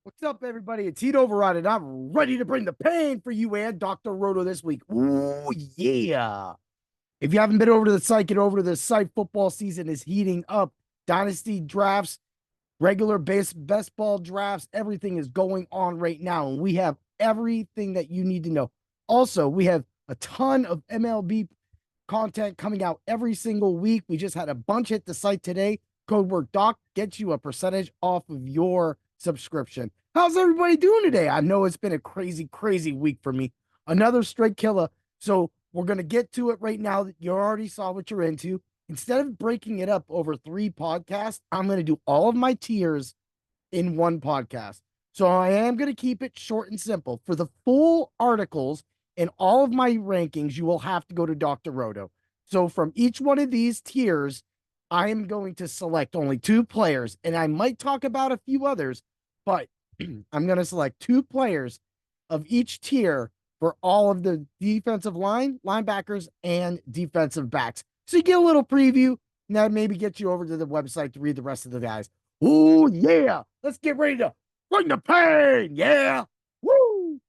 What's up, everybody? It's Heat Override, and I'm ready to bring the pain for you and Dr. Roto this week. Ooh, yeah. If you haven't been over to the site, get over to the site. Football season is heating up. Dynasty drafts, regular best ball drafts, everything is going on right now. And we have everything that you need to know. Also, we have a ton of MLB content coming out every single week. We just had a bunch hit the site today. Code word doc gets you a percentage off of your subscription. How's everybody doing today? I know it's been a crazy week for me. Another straight killer. So we're going to get to it right now. You already saw what you're into. Instead of breaking it up over 3 podcasts, I'm going to do all of my tiers in one podcast. So I am going to keep it short and simple. For the full articles and all of my rankings, you will have to go to Dr. Roto. So from each one of these tiers, I am going to select only 2 players, and I might talk about a few others, but I'm going to select 2 players of each tier for all of the defensive line, linebackers, and defensive backs. So you get a little preview, and that maybe gets you over to the website to read the rest of the guys. Oh, yeah. Let's get ready to bring the pain. Yeah. Woo.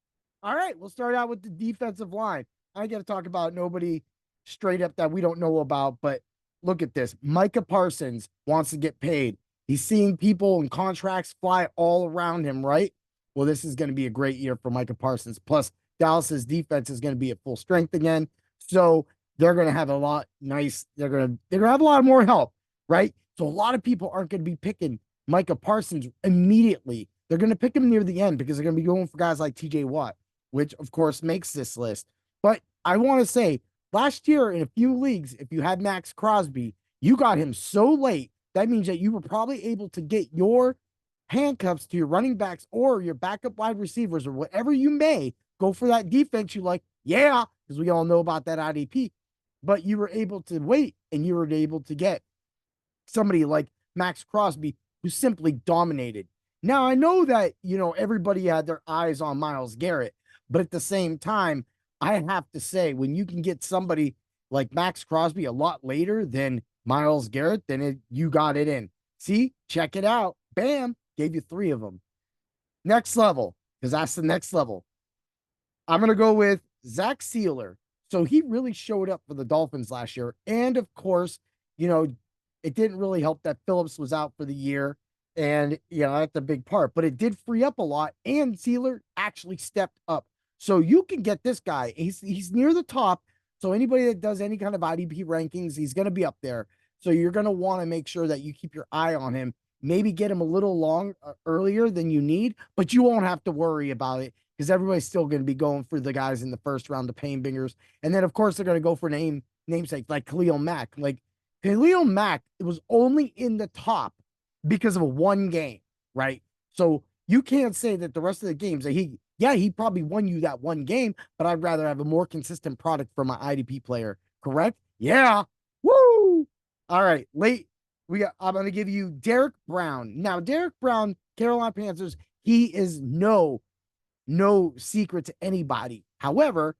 All right. We'll start out with the defensive line. I got to talk about nobody straight up that we don't know about, but look at this. Micah Parsons wants to get paid. He's seeing people and contracts fly all around him, right? Well, this is going to be a great year for Micah Parsons. Plus, Dallas's defense is going to be at full strength again. So they're going to have a lot nice. They're going to have a lot more help, right? So a lot of people aren't going to be picking Micah Parsons immediately. They're going to pick him near the end because they're going to be going for guys like TJ Watt, which of course makes this list. But I want to say last year in a few leagues, if you had Max Crosby, you got him so late. That means that you were probably able to get your handcuffs to your running backs or your backup wide receivers or whatever you may go for that defense you like. Yeah, because we all know about that IDP. But you were able to wait and you were able to get somebody like Max Crosby who simply dominated. Now, I know that, everybody had their eyes on Myles Garrett, but at the same time, I have to say, when you can get somebody like Max Crosby a lot later than Myles Garrett, then you got it in. See, check it out. Bam, gave you 3 of them. Next level, because that's the next level. I'm going to go with Zach Sealer. So he really showed up for the Dolphins last year. And of course, you know, it didn't really help that Phillips was out for the year. And, that's a big part, but it did free up a lot. And Sealer actually stepped up. So you can get this guy. He's near the top. So anybody that does any kind of IDP rankings, he's going to be up there. So you're going to want to make sure that you keep your eye on him. Maybe get him a little earlier than you need, but you won't have to worry about it because everybody's still going to be going for the guys in the first round, the pain bingers. And then, of course, they're going to go for namesake like Khalil Mack. Like Khalil Mack, it was only in the top because of one game, right? So you can't say that the rest of the games that he probably won you that one game, but I'd rather have a more consistent product from my IDP player. Correct? Yeah. Woo. All right. I'm going to give you Derek Brown. Now, Derek Brown, Carolina Panthers, he is no secret to anybody. However,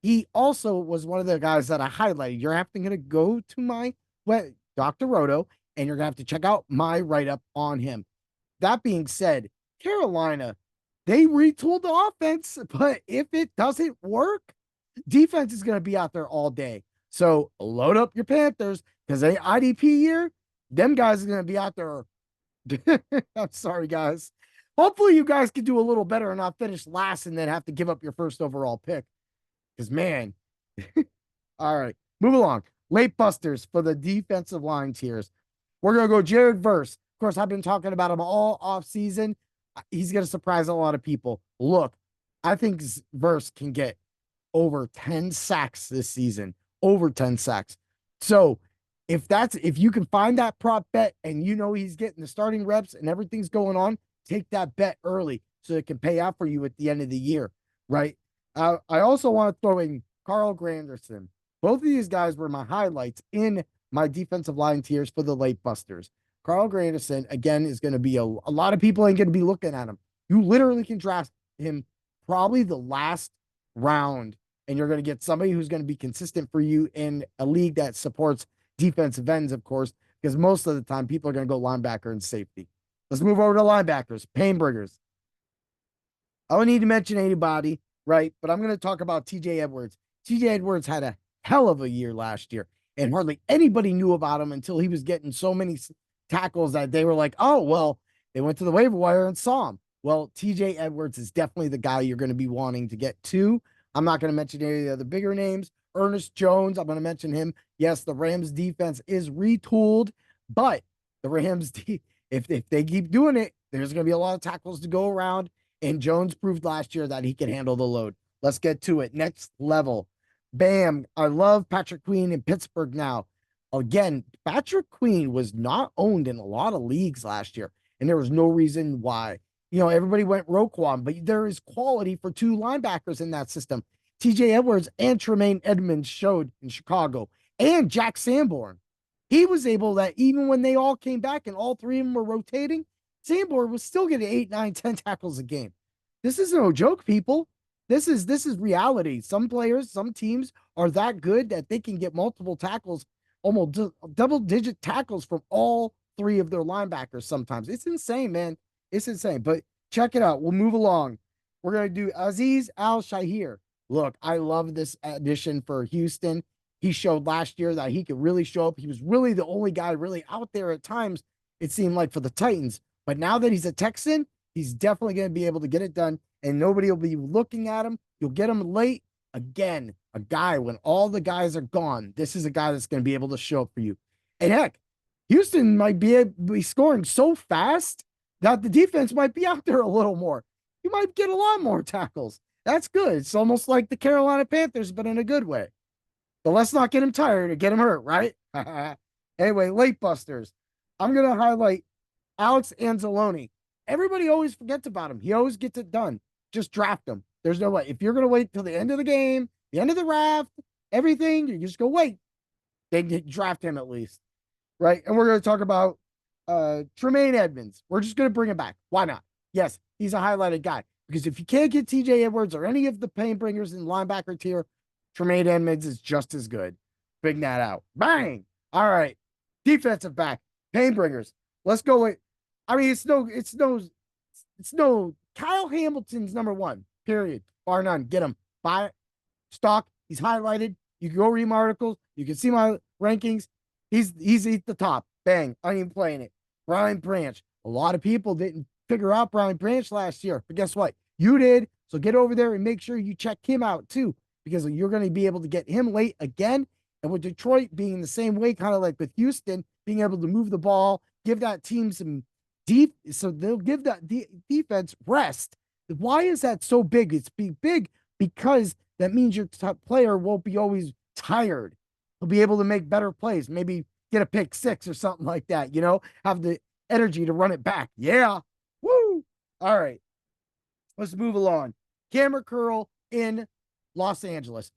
he also was one of the guys that I highlighted. You're having to go to my Dr. Roto, and you're going to have to check out my write-up on him. That being said, Carolina, they retooled the offense, but if it doesn't work, defense is going to be out there all day. So load up your Panthers because they IDP year, them guys are going to be out there. I'm sorry, guys. Hopefully, you guys can do a little better and not finish last and then have to give up your first overall pick. Because, man, all right, move along. Late busters for the defensive line tiers. We're going to go Jared Verse. Of course, I've been talking about him all off season. He's going to surprise a lot of people. Look, I think Verse can get over 10 sacks this season, over 10 sacks. So if you can find that prop bet and he's getting the starting reps and everything's going on, take that bet early so it can pay out for you at the end of the year, right? I also want to throw in Carl Granderson. Both of these guys were my highlights in my defensive line tiers for the late busters. Carl Granderson, again, is going to be a lot of people ain't going to be looking at him. You literally can draft him probably the last round, and you're going to get somebody who's going to be consistent for you in a league that supports defensive ends, of course, because most of the time people are going to go linebacker and safety. Let's move over to linebackers, pain bringers. I don't need to mention anybody, right? But I'm going to talk about TJ Edwards. TJ Edwards had a hell of a year last year, and hardly anybody knew about him until he was getting so many tackles that they were like, oh, well, they went to the waiver wire and saw him. Well, TJ Edwards is definitely the guy you're going to be wanting to get to. I'm not going to mention any of the bigger names. Ernest Jones, I'm going to mention him. Yes, the Rams defense is retooled, but the Rams, if they keep doing it, there's going to be a lot of tackles to go around. And Jones proved last year that he can handle the load. Let's get to it. Next level. Bam. I love Patrick Queen in Pittsburgh now. Again, Patrick Queen was not owned in a lot of leagues last year, and there was no reason why. Everybody went Roquan, but there is quality for two linebackers in that system. TJ Edwards and Tremaine Edmonds showed in Chicago, and Jack Sanborn. He was able that even when they all came back and all three of them were rotating, Sanborn was still getting 8, 9, 10 tackles a game. This is no joke, people. This is reality. Some players, some teams are that good that they can get multiple tackles, almost double-digit tackles from all three of their linebackers sometimes. It's insane, man. It's insane. But check it out. We'll move along. We're going to do Azeez Al-Shaair. Look, I love this addition for Houston. He showed last year that he could really show up. He was really the only guy really out there at times, it seemed like, for the Titans. But now that he's a Texan, he's definitely going to be able to get it done, and nobody will be looking at him. You'll get him late. Again, a guy, when all the guys are gone, this is a guy that's going to be able to show up for you. And heck, Houston might be scoring so fast that the defense might be out there a little more. You might get a lot more tackles. That's good. It's almost like the Carolina Panthers, but in a good way. But let's not get him tired or get him hurt, right? Anyway, late busters. I'm going to highlight Alex Anzalone. Everybody always forgets about him. He always gets it done. Just draft him. There's no way. If you're going to wait till the end of the game, the end of the draft, everything, you just go wait. Then draft him at least, right? And we're going to talk about Tremaine Edmonds. We're just going to bring him back. Why not? Yes, he's a highlighted guy. Because if you can't get TJ Edwards or any of the pain bringers in the linebacker tier, Tremaine Edmonds is just as good. Bring that out. Bang! All right. Defensive back. Pain bringers. Let's go with, I mean, it's no Kyle Hamilton's number one, period. Bar none. Get him. Buy it. Stock. He's highlighted. You can go read my articles. You can see my rankings. He's at the top. Bang. I'm even playing it. Brian Branch. A lot of people didn't figure out Brian Branch last year, but guess what? You did. So get over there and make sure you check him out too, because you're going to be able to get him late again. And with Detroit being the same way, kind of like with Houston, being able to move the ball, give that team some deep, so they'll give that defense rest. Why is that so big? It's big because that means your top player won't be always tired. He'll be able to make better plays, maybe get a pick six or something like that, have the energy to run it back. Yeah. Woo. All right. Let's move along. Cameron Curl in Los Angeles.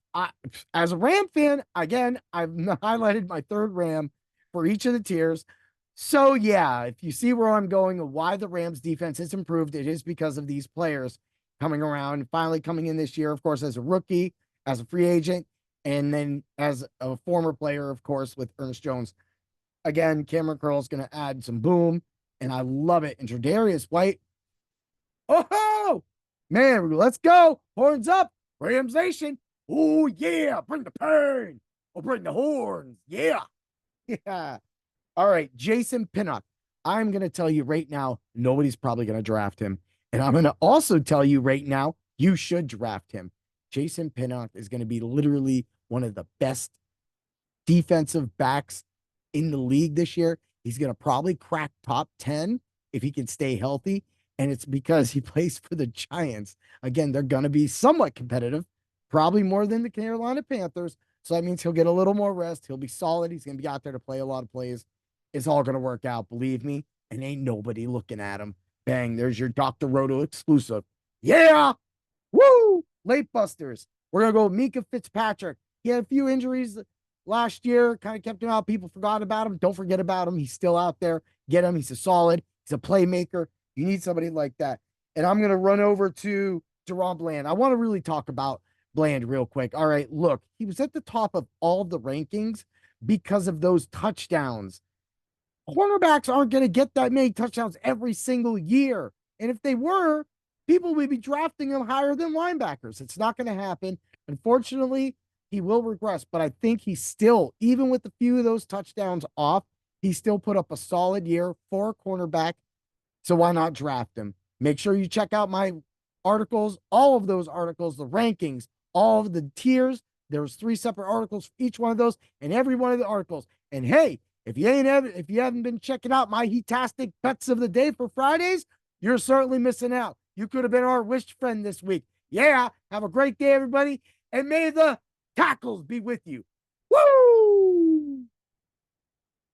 As a Ram fan, again, I've highlighted my third Ram for each of the tiers. So, yeah, if you see where I'm going and why the Rams defense has improved, it is because of these players coming around, finally coming in this year, of course, as a rookie, as a free agent, and then as a former player, of course, with Ernest Jones. Again, Cameron Curl is going to add some boom, and I love it. And Tre'Davious White, oh, man, let's go. Horns up. Rams Nation. Oh, yeah. Bring the pain. Or bring the horns. Yeah. Yeah. All right. Jason Pinnock. I'm going to tell you right now, nobody's probably going to draft him. And I'm going to also tell you right now, you should draft him. Jason Pinnock is going to be literally one of the best defensive backs in the league this year. He's going to probably crack top 10 if he can stay healthy. And it's because he plays for the Giants. Again, they're going to be somewhat competitive, probably more than the Carolina Panthers. So that means he'll get a little more rest. He'll be solid. He's going to be out there to play a lot of plays. It's all going to work out, believe me. And ain't nobody looking at him. Bang, there's your Dr. Roto exclusive. Yeah! Woo! Late busters. We're going to go Mika Fitzpatrick. He had a few injuries last year, kind of kept him out. People forgot about him. Don't forget about him. He's still out there. Get him. He's a solid. He's a playmaker. You need somebody like that. And I'm going to run over to Deron Bland. I want to really talk about Bland real quick. All right, look, he was at the top of all the rankings because of those touchdowns. Cornerbacks aren't going to get that many touchdowns every single year. And if they were, people will be drafting him higher than linebackers. It's not going to happen. Unfortunately, he will regress, but I think he still, even with a few of those touchdowns off, he still put up a solid year for a cornerback. So why not draft him? Make sure you check out my articles, all of those articles, the rankings, all of the tiers. There was 3 separate articles for each one of those and every one of the articles. And hey, if you haven't been checking out my Heatastic Bets of the Day for Fridays, you're certainly missing out. You could have been our wish friend this week. Yeah, have a great day, everybody, and may the tackles be with you.